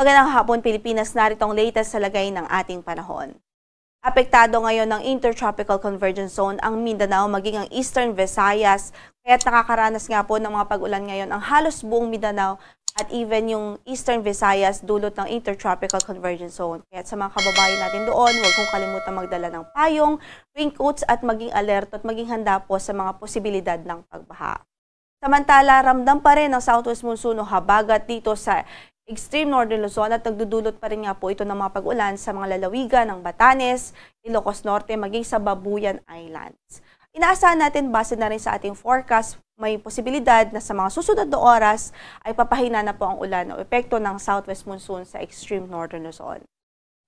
Magandang hapon Pilipinas, narito ang latest sa lagay ng ating panahon. Apektado ngayon ng Intertropical Convergence Zone ang Mindanao maging ang Eastern Visayas, kaya't nakakaranas nga po ng mga pag-ulan ngayon ang halos buong Mindanao at even yung Eastern Visayas dulot ng Intertropical Convergence Zone. Kaya't sa mga kababayan natin doon, huwag kong kalimutan magdala ng payong, raincoats at maging alerto at maging handa po sa mga posibilidad ng pagbaha. Samantala, ramdam pa rin ang Southwest Monsoon o habagat dito sa extreme northern Luzon at nagdudulot pa rin nga po ito ng mga pag-ulan sa mga lalawigan ng Batanes, Ilocos Norte, maging sa Babuyan Islands. Inaasahan natin base na rin sa ating forecast, may posibilidad na sa mga susunod na oras ay papahina na po ang ulan o epekto ng Southwest Monsoon sa extreme northern Luzon.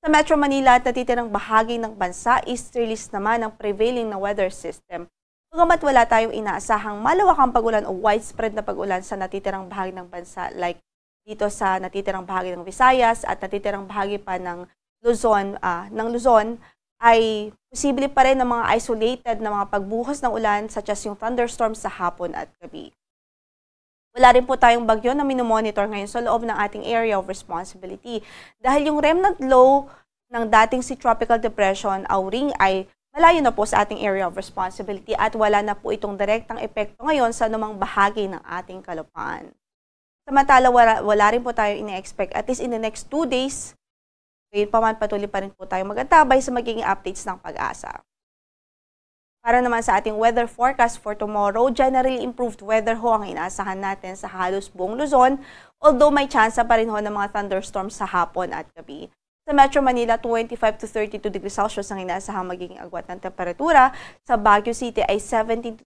Sa Metro Manila at natitirang bahagi ng bansa, easterlies naman ang prevailing na weather system. Bagamat wala tayong inaasahang malawakang pag-ulan o widespread na pag-ulan sa natitirang bahagi ng bansa like dito sa natitirang bahagi ng Visayas at natitirang bahagi pa ng Luzon, ay posible pa rin ng mga isolated na mga pagbuhos ng ulan such as yung thunderstorms sa hapon at gabi. Wala rin po tayong bagyo na minomonitor ngayon sa loob ng ating area of responsibility dahil yung remnant low ng dating si Tropical Depression, Auring, ay malayo na po sa ating area of responsibility at wala na po itong direktang epekto ngayon sa anumang bahagi ng ating kalupaan. Samantala, wala rin po tayo ine-expect at least in the next 2 days, ngayon pa man patuloy pa rin po tayo magantabay sa magiging updates ng Pag-asa. Para naman sa ating weather forecast for tomorrow, generally improved weather ho ang inaasahan natin sa halos buong Luzon, although may chance pa rin ho ng mga thunderstorms sa hapon at gabi. Sa Metro Manila, 25 to 32 degrees Celsius ang inaasahang magiging agwat ng temperatura. Sa Baguio City ay 17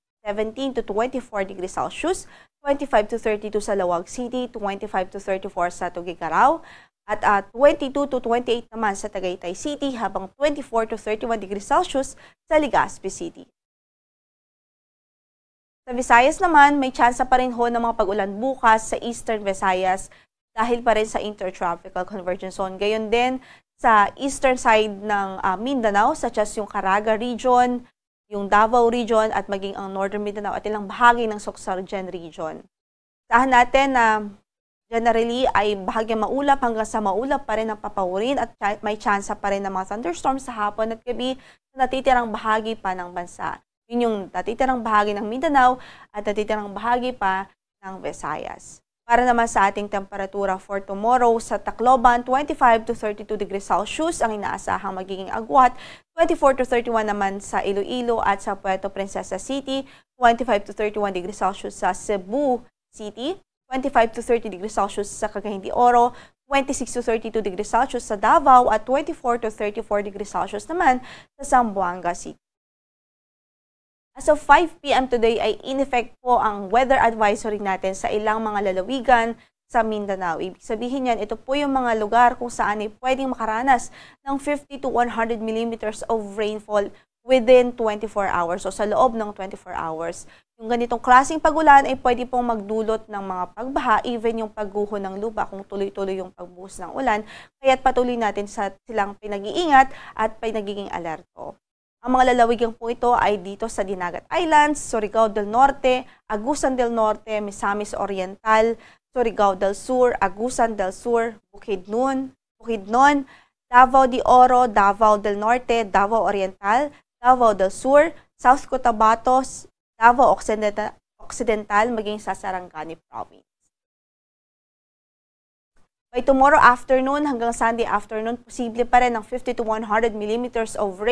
to 24 degrees Celsius, 25 to 32 sa Lawag City, 25 to 34 sa Tuguegarao, at 22 to 28 naman sa Tagaytay City, habang 24 to 31 degrees Celsius sa Legazpi City. Sa Visayas naman, may tsansa pa rin ho ng mga pag-ulan bukas sa Eastern Visayas dahil pa rin sa Intertropical Convergence Zone. Gayon din sa eastern side ng Mindanao, such as yung Caraga region, yung Davao region at maging ang Northern Mindanao at ilang bahagi ng Sorsogon region. Saan natin na generally ay bahagyang maulap hanggang sa maulap pa rin ang papawirin at may tsansa pa rin ng mga thunderstorms sa hapon at gabi sa natitirang bahagi pa ng bansa. Yun yung natitirang bahagi ng Mindanao at natitirang bahagi pa ng Visayas. Para naman sa ating temperatura for tomorrow sa Tacloban, 25 to 32 degrees Celsius ang inaasahang magiging agwat, 24 to 31 naman sa Iloilo at sa Puerto Princesa City, 25 to 31 degrees Celsius sa Cebu City, 25 to 30 degrees Celsius sa Cagayan de Oro, 26 to 32 degrees Celsius sa Davao at 24 to 34 degrees Celsius naman sa Zamboanga City. As of 5 p.m. today ay in-effect po ang weather advisory natin sa ilang mga lalawigan sa Mindanao. Ibig sabihin yan, ito po yung mga lugar kung saan ay pwedeng makaranas ng 50 to 100 millimeters of rainfall within 24 hours o sa loob ng 24 hours. Yung ganitong klaseng pag-ulan ay pwede pong magdulot ng mga pagbaha, even yung pagguho ng lupa kung tuloy-tuloy yung pagbuhos ng ulan. Kaya't patuloy natin silang pinag-iingat at pinagiging alerto. Ang mga lalawigan po ito ay dito sa Dinagat Islands, Surigao del Norte, Agusan del Norte, Misamis Oriental, Surigao del Sur, Agusan del Sur, Bukidnon, Davao de Oro, Davao del Norte, Davao Oriental, Davao del Sur, South Cotabato, Davao Occidental, maging sa Sarangani Province. By tomorrow afternoon hanggang Sunday afternoon, posible pa rin ng 50 to 100 millimeters of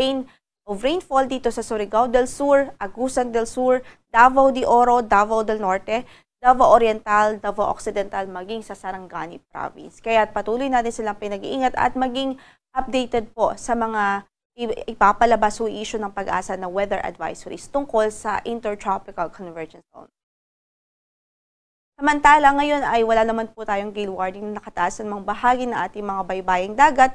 rainfall dito sa Surigao del Sur, Agusan del Sur, Davao de Oro, Davao del Norte, Davao Oriental, Davao Occidental, maging sa Sarangani Province. Kaya patuloy natin silang pinag-iingat at maging updated po sa mga ipapalabas o issue ng Pag-asa na weather advisories tungkol sa Intertropical Convergence Zone. Samantala, ngayon ay wala naman po tayong gale warning na nakataas ng mga bahagi ng ating mga baybaying dagat.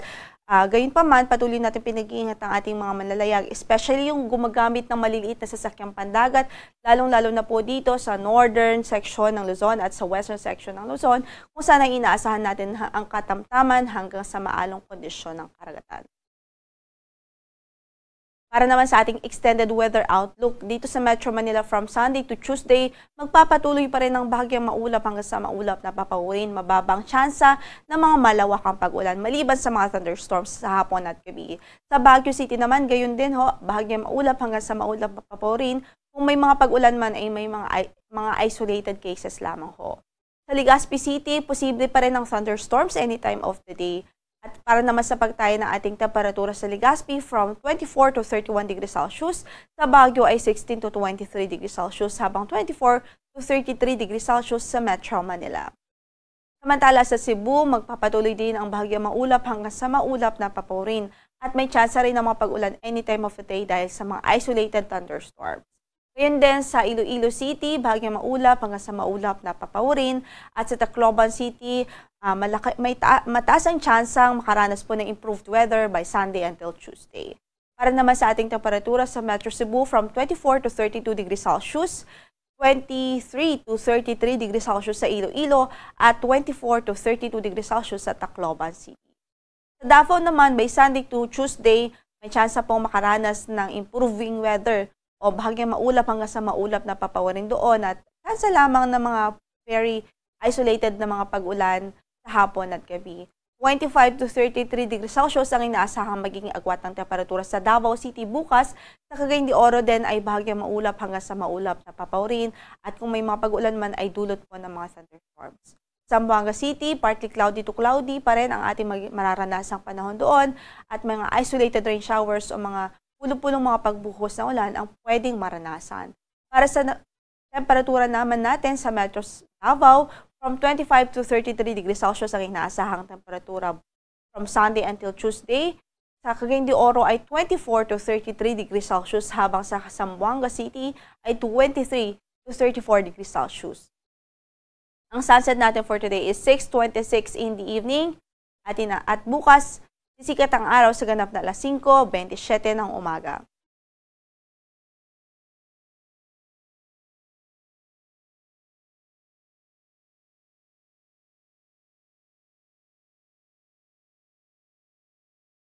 Gayunpaman, patuloy natin pinag-iingat ang ating mga manlalayag, especially yung gumagamit ng maliliit na sasakyang pandagat, lalong-lalo na po dito sa northern section ng Luzon at sa western section ng Luzon, kung saan ay inaasahan natin ang katamtaman hanggang sa maalong kondisyon ng karagatan. Para naman sa ating extended weather outlook, dito sa Metro Manila from Sunday to Tuesday, magpapatuloy pa rin ang bahagyang maulap hanggang sa maulap na papawin. Mababang tsansa ng mga malawakang pag-ulan maliban sa mga thunderstorms sa hapon at gabi. Sa Baguio City naman, gayon din bahagyang maulap hanggang sa maulap na papawin. Kung may mga pag-ulan man ay may mga isolated cases lamang Sa Legazpi City, posible pa rin ang thunderstorms anytime of the day. At para naman sa pagtayo ng ating temperatura sa Legazpi from 24 to 31 degrees Celsius, sa Baguio ay 16 to 23 degrees Celsius habang 24 to 33 degrees Celsius sa Metro Manila. Samantala sa Cebu, magpapatuloy din ang bahagyang maulap hanggang sa maulap na paporin at may tsansa rin ng mga pag-ulan anytime of the day dahil sa mga isolated thunderstorms. Ngayon din sa Iloilo City, bahagyang maulap hanggang sa maulap na papawin at sa Tacloban City, mataas ang tsansang makaranas po ng improved weather by Sunday until Tuesday. Para naman sa ating temperatura sa Metro Cebu from 24 to 32 degrees Celsius, 23 to 33 degrees Celsius sa Iloilo at 24 to 32 degrees Celsius sa Tacloban City. Sa Davao naman, by Sunday to Tuesday, may tsansa pong makaranas ng improving weather o bahagyang maulap hanggang sa maulap na papawarin doon at tsansa lamang ng mga very isolated na mga pag-ulan sa hapon at gabi. 25 to 33 degrees Celsius ang inaasahang magiging agwat ng temperatura sa Davao City bukas. Sa Cagayan de Oro din ay bahagyang maulap hanggang sa maulap na papawarin at kung may mga pag-ulan man ay dulot po ng mga thunderstorms. Sa Zamboanga City, partly cloudy to cloudy pa rin ang ating mararanasang panahon doon at mga isolated rain showers o mga puno-punong mga pagbuhos ng ulan ang pwedeng maranasan. Para sa temperatura naman natin sa Metro Davao, from 25 to 33 degrees Celsius ang inaasahang temperatura from Sunday until Tuesday. Sa Cagayan de Oro ay 24 to 33 degrees Celsius habang sa Zamboanga City ay 23 to 34 degrees Celsius. Ang sunset natin for today is 6:26 in the evening at bukas sisikat ang araw sa ganap na alas 5:27 ng umaga.